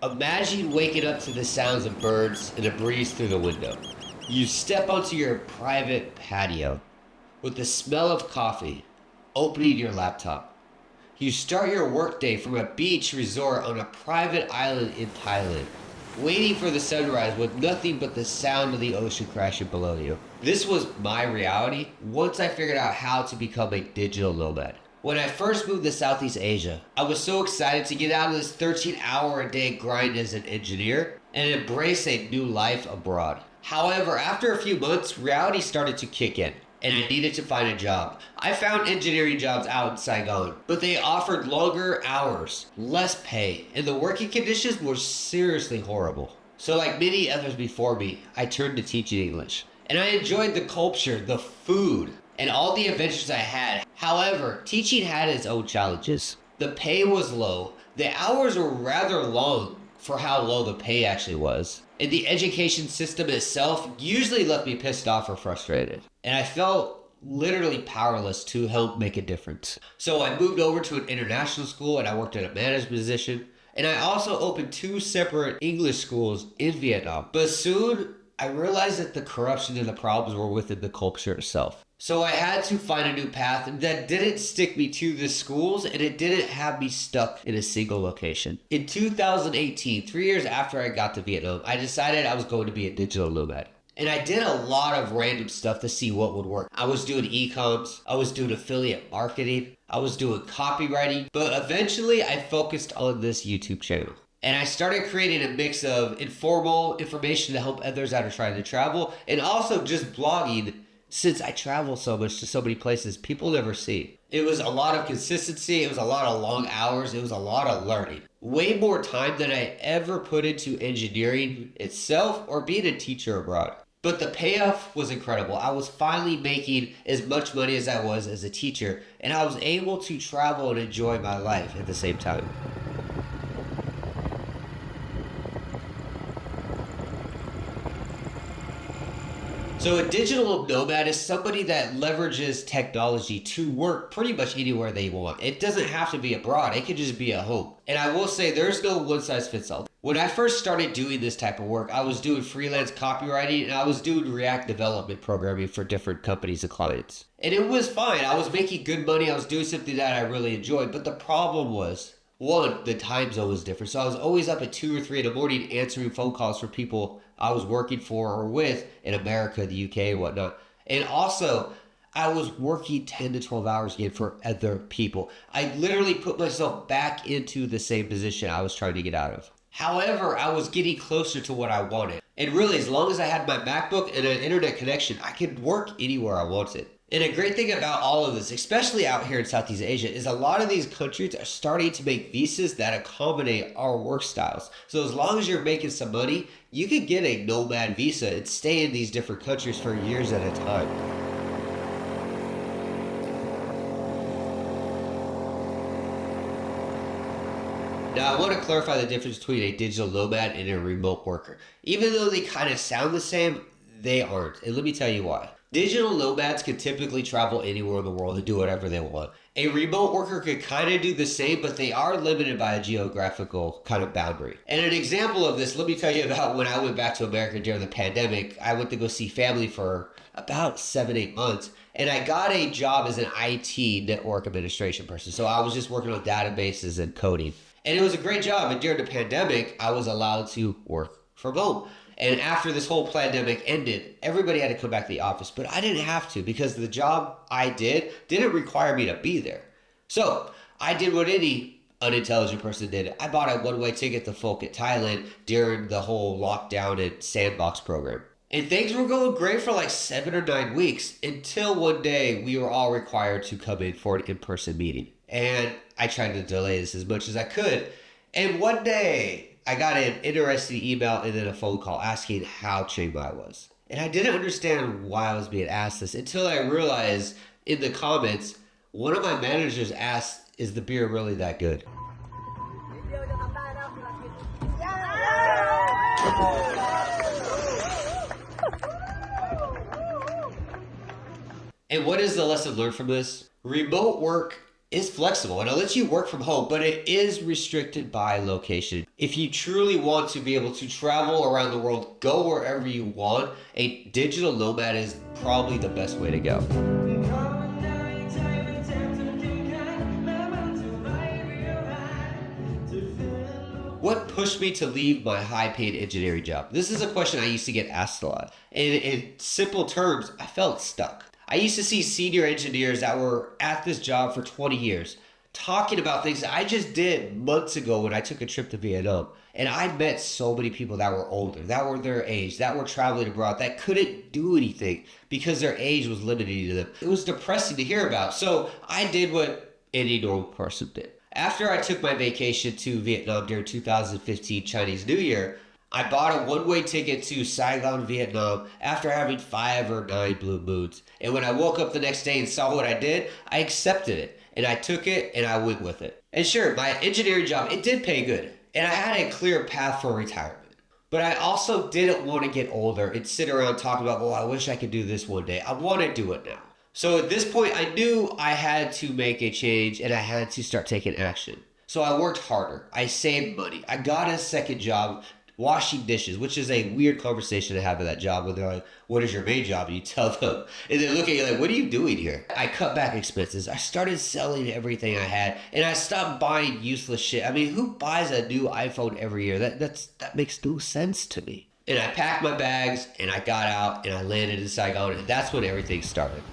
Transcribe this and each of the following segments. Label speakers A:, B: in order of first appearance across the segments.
A: Imagine waking up to the sounds of birds and a breeze through the window. You step onto your private patio with the smell of coffee, opening your laptop. You start your workday from a beach resort on a private island in Thailand, waiting for the sunrise with nothing but the sound of the ocean crashing below you. This was my reality once I figured out how to become a digital nomad. When I first moved to Southeast Asia, I was so excited to get out of this 13-hour-a-day grind as an engineer and embrace a new life abroad. However, after a few months, reality started to kick in, and I needed to find a job. I found engineering jobs out in Saigon, but they offered longer hours, less pay, and the working conditions were seriously horrible. So like many others before me, I turned to teaching English. And I enjoyed the culture, the food, and all the adventures I had. However, teaching had its own challenges. The pay was low, the hours were rather long for how low the pay actually was, and the education system itself usually left me pissed off or frustrated. And I felt literally powerless to help make a difference. So I moved over to an international school and I worked at a management position. And I also opened 2 separate English schools in Vietnam. But soon I realized that the corruption and the problems were within the culture itself. So I had to find a new path that didn't stick me to the schools and it didn't have me stuck in a single location. In 2018, 3 years after I got to Vietnam, I decided I was going to be a digital nomad. And I did a lot of random stuff to see what would work. I was doing e-coms, I was doing affiliate marketing, I was doing copywriting, but eventually I focused on this YouTube channel. And I started creating a mix of informal information to help others that are trying to travel and also just blogging. Since I travel so much to so many places people never see. It was a lot of consistency, it was a lot of long hours, it was a lot of learning. Way more time than I ever put into engineering itself or being a teacher abroad. But the payoff was incredible. I was finally making as much money as I was as a teacher, and I was able to travel and enjoy my life at the same time. So a digital nomad is somebody that leverages technology to work pretty much anywhere they want. It doesn't have to be abroad, it could just be at home. And I will say there's no one size fits all. When I first started doing this type of work, I was doing freelance copywriting and I was doing React development programming for different companies and clients. And it was fine, I was making good money, I was doing something that I really enjoyed, but the problem was, one, the time zone was different. So I was always up at 2 or 3 in the morning answering phone calls for people I was working for or with in America, the UK, and whatnot. And also, I was working 10 to 12 hours again for other people. I literally put myself back into the same position I was trying to get out of. However, I was getting closer to what I wanted. And really, as long as I had my MacBook and an internet connection, I could work anywhere I wanted. And a great thing about all of this, especially out here in Southeast Asia, is a lot of these countries are starting to make visas that accommodate our work styles. So as long as you're making some money, you can get a nomad visa and stay in these different countries for years at a time. Now, I want to clarify the difference between a digital nomad and a remote worker. Even though they kind of sound the same, they aren't. And let me tell you why. Digital nomads can typically travel anywhere in the world and do whatever they want. A remote worker could kind of do the same, but they are limited by a geographical kind of boundary. And an example of this, let me tell you about when I went back to America during the pandemic. I went to go see family for about 7-8 months, and I got a job as an IT network administration person. So I was just working on databases and coding. And it was a great job. And during the pandemic, I was allowed to work from home. And after this whole pandemic ended, everybody had to come back to the office, but I didn't have to because the job I didn't require me to be there. So I did what any unintelligent person did. I bought a one-way ticket to Phuket, Thailand during the whole lockdown and sandbox program. And things were going great for like 7 or 9 weeks until one day we were all required to come in for an in-person meeting. And I tried to delay this as much as I could. And one day, I got an interesting email and then a phone call asking how Chiang Mai was. And I didn't understand why I was being asked this until I realized in the comments, one of my managers asked, is the beer really that good? And what is the lesson learned from this? Remote work is flexible and it lets you work from home, but it is restricted by location. If you truly want to be able to travel around the world, go wherever you want, a digital nomad is probably the best way to go. What pushed me to leave my high-paid engineering job? This is a question I used to get asked a lot. And in simple terms, I felt stuck. I used to see senior engineers that were at this job for 20 years talking about things that I just did months ago when I took a trip to Vietnam. And I met so many people that were older, that were their age, that were traveling abroad, that couldn't do anything because their age was limited to them. It was depressing to hear about. So I did what any normal person did. After I took my vacation to Vietnam during 2015 Chinese New Year, I bought a one-way ticket to Saigon, Vietnam after having 5 or 9 blue moons. And when I woke up the next day and saw what I did, I accepted it. And I took it and I went with it. And sure, my engineering job, it did pay good. And I had a clear path for retirement. But I also didn't want to get older and sit around talking about, well, I wish I could do this one day. I want to do it now. So at this point, I knew I had to make a change and I had to start taking action. So I worked harder. I saved money. I got a second job washing dishes, which is a weird conversation to have at that job when they're like, what is your main job? And you tell them, and they look at you like, what are you doing here? I cut back expenses. I started selling everything I had, and I stopped buying useless shit. I mean, who buys a new iPhone every year? That makes no sense to me. And I packed my bags, and I got out, and I landed in Saigon, and that's when everything started.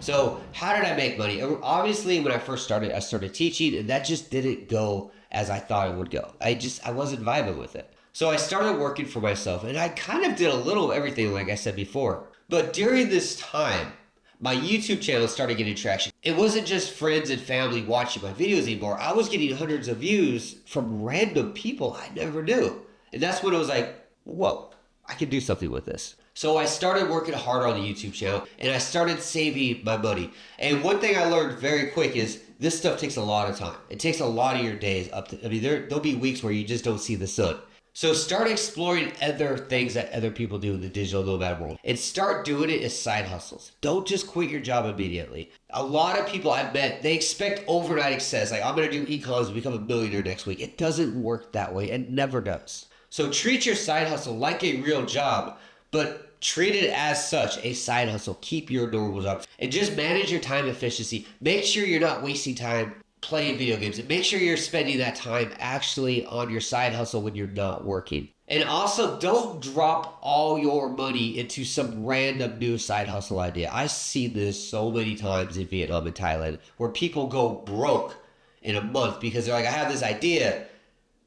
A: So how did I make money? Obviously, when I first started, I started teaching, and that just didn't go as I thought it would go. I wasn't vibing with it. So I started working for myself, and I kind of did a little of everything, like I said before. But during this time, my YouTube channel started getting traction. It wasn't just friends and family watching my videos anymore. I was getting hundreds of views from random people I never knew. And that's when I was like, whoa, I can do something with this. So I started working harder on the YouTube channel and I started saving my money. And one thing I learned very quick is this stuff takes a lot of time. It takes a lot of your days there'll be weeks where you just don't see the sun. So start exploring other things that other people do in the digital nomad world and start doing it as side hustles. Don't just quit your job immediately. A lot of people I've met, they expect overnight success. Like, I'm going to do e-commerce and become a millionaire next week. It doesn't work that way. It never does. So treat your side hustle like a real job, but treat it as such, a side hustle. Keep your normal job and just manage your time efficiency. Make sure you're not wasting time playing video games and make sure you're spending that time actually on your side hustle when you're not working. And also don't drop all your money into some random new side hustle idea. I've seen this so many times in Vietnam and Thailand where people go broke in a month because they're like, I have this idea,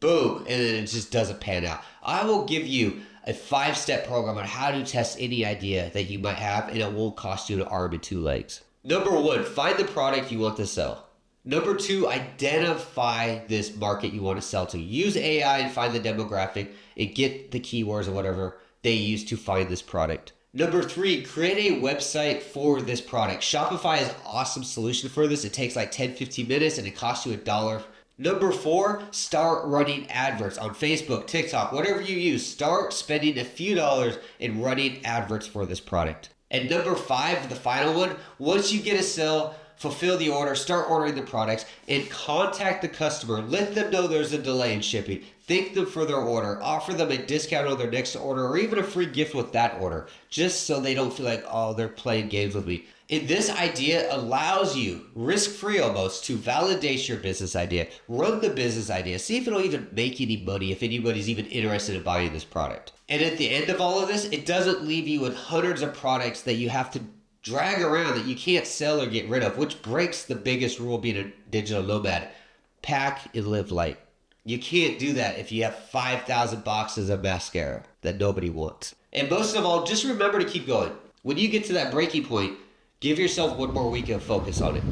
A: boom, and then it just doesn't pan out. I will give you a 5-step program on how to test any idea that you might have, and it won't cost you an arm and 2 legs. Number 1, find the product you want to sell. Number 2, identify this market you want to sell to. Use AI and find the demographic and get the keywords or whatever they use to find this product. Number 3, create a website for this product. Shopify is an awesome solution for this. It takes like 10-15 minutes and it costs you $1. Number 4, start running adverts on Facebook, TikTok, whatever you use. Start spending a few dollars in running adverts for this product. And number 5, the final one, once you get a sale, fulfill the order, start ordering the products, and contact the customer. Let them know there's a delay in shipping. Thank them for their order. Offer them a discount on their next order or even a free gift with that order, just so they don't feel like, oh, they're playing games with me. And this idea allows you, risk-free almost, to validate your business idea. Run the business idea. See if it'll even make any money, if anybody's even interested in buying this product. And at the end of all of this, it doesn't leave you with hundreds of products that you have to drag around that you can't sell or get rid of, which breaks the biggest rule being a digital nomad. Pack and live light. You can't do that if you have 5,000 boxes of mascara that nobody wants. And most of all, just remember to keep going. When you get to that breaking point, give yourself 1 more week of focus on it.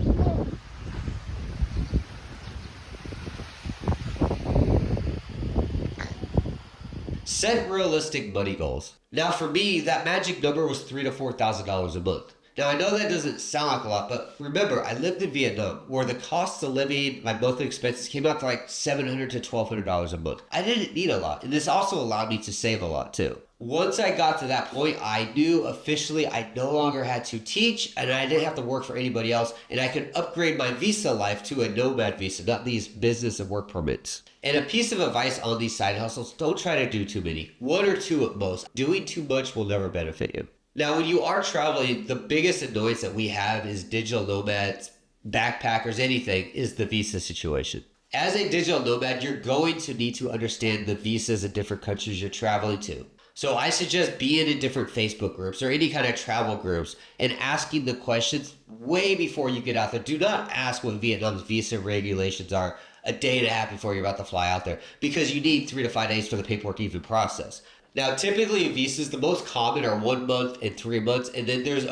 A: Set realistic money goals. Now for me, that magic number was $3,000 to $4,000 a month. Now, I know that doesn't sound like a lot, but remember, I lived in Vietnam where the cost of living, my monthly expenses came out to like $700 to $1,200 a month. I didn't need a lot, and this also allowed me to save a lot too. Once I got to that point, I knew officially I no longer had to teach and I didn't have to work for anybody else, and I could upgrade my visa life to a nomad visa, not these business and work permits. And a piece of advice on these side hustles, don't try to do too many. One or two at most. Doing too much will never benefit you. Now, when you are traveling, the biggest annoyance that we have is digital nomads, backpackers, anything, is the visa situation. As a digital nomad, you're going to need to understand the visas in different countries you're traveling to. So I suggest being in different Facebook groups or any kind of travel groups and asking the questions way before you get out there. Do not ask what Vietnam's visa regulations are a day and a half before you're about to fly out there, because you need 3 to 5 days for the paperwork to even process. Now, typically visas, the most common are 1 month and 3 months, and then there's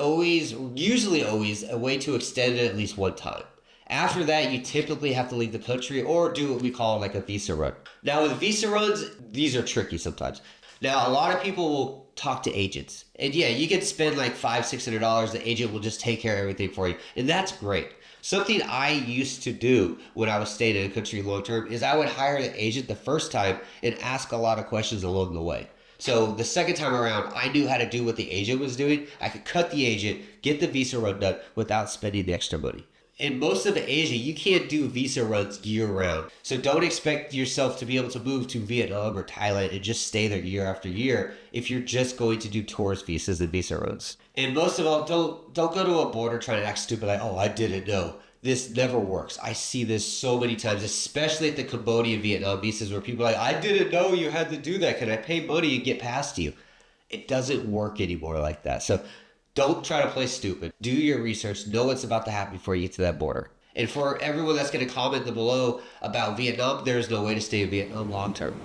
A: usually always, a way to extend it at least one time. After that, you typically have to leave the country or do what we call like a visa run. Now, with visa runs, these are tricky sometimes. Now, a lot of people will talk to agents, and yeah, you can spend like $500-$600. The agent will just take care of everything for you, and that's great. Something I used to do when I was staying in a country long term is I would hire the agent the first time and ask a lot of questions along the way. So the second time around, I knew how to do what the agent was doing. I could cut the agent, get the visa run done without spending the extra money. In most of Asia, you can't do visa runs year round. So don't expect yourself to be able to move to Vietnam or Thailand and just stay there year after year if you're just going to do tourist visas and visa runs. And most of all, don't go to a border trying to act stupid like, oh, I didn't know. This never works. I see this so many times, especially at the Cambodia and Vietnam visas where people are like, I didn't know you had to do that. Can I pay money and get past you? It doesn't work anymore like that. So don't try to play stupid. Do your research. Know what's about to happen before you get to that border. And for everyone that's going to comment below about Vietnam, there is no way to stay in Vietnam long term.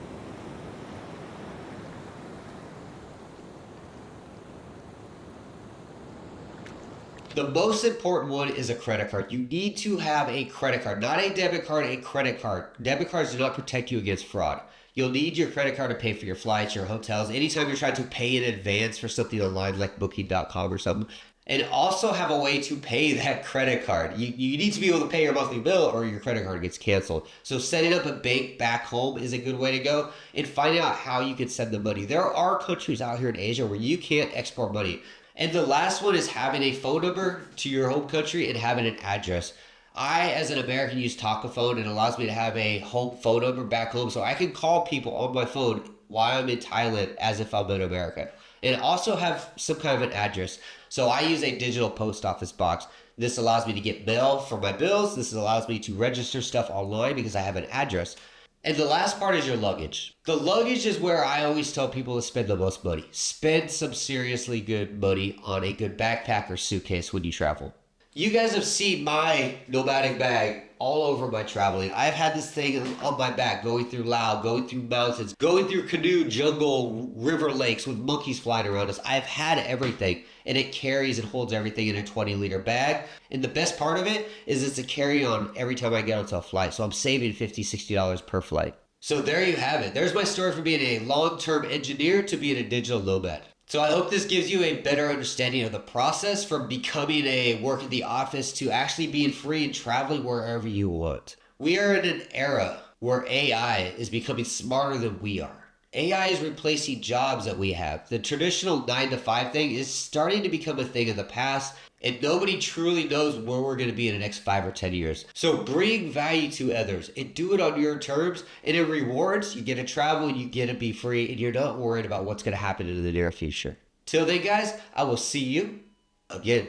A: The most important one is a credit card. You need to have a credit card, not a debit card, a credit card. Debit cards do not protect you against fraud. You'll need your credit card to pay for your flights, your hotels, anytime you're trying to pay in advance for something online like booking.com or something. And also have a way to pay that credit card. You need to be able to pay your monthly bill or your credit card gets canceled. So setting up a bank back home is a good way to go, and finding out how you can send the money. There are countries out here in Asia where you can't export money. And the last one is having a phone number to your home country and having an address. I, as an American, use Talkaphone, and it allows me to have a home phone number back home so I can call people on my phone while I'm in Thailand as if I'm in America. And also have some kind of an address. So I use a digital post office box. This allows me to get mail for my bills. This allows me to register stuff online because I have an address. And the last part is your luggage. The luggage is where I always tell people to spend the most money. Spend some seriously good money on a good backpack or suitcase when you travel. You guys have seen my nomadic bag all over my traveling. I've had this thing on my back going through Laos, going through mountains, going through canoe, jungle, river lakes with monkeys flying around us. I've had everything, and it carries and holds everything in a 20-liter bag. And the best part of it is it's a carry-on every time I get onto a flight. So I'm saving $50, $60 per flight. So there you have it. There's my story from being a long-term engineer to being a digital nomad. So I hope this gives you a better understanding of the process from becoming a work in the office to actually being free and traveling wherever you want. We are in an era where AI is becoming smarter than we are. AI is replacing jobs that we have. The traditional 9 to 5 thing is starting to become a thing of the past, and nobody truly knows where we're going to be in the next 5 or 10 years. So bring value to others and do it on your terms. And in rewards, you get to travel and you get to be free, and you're not worried about what's going to happen in the near future. Till then, guys, I will see you again.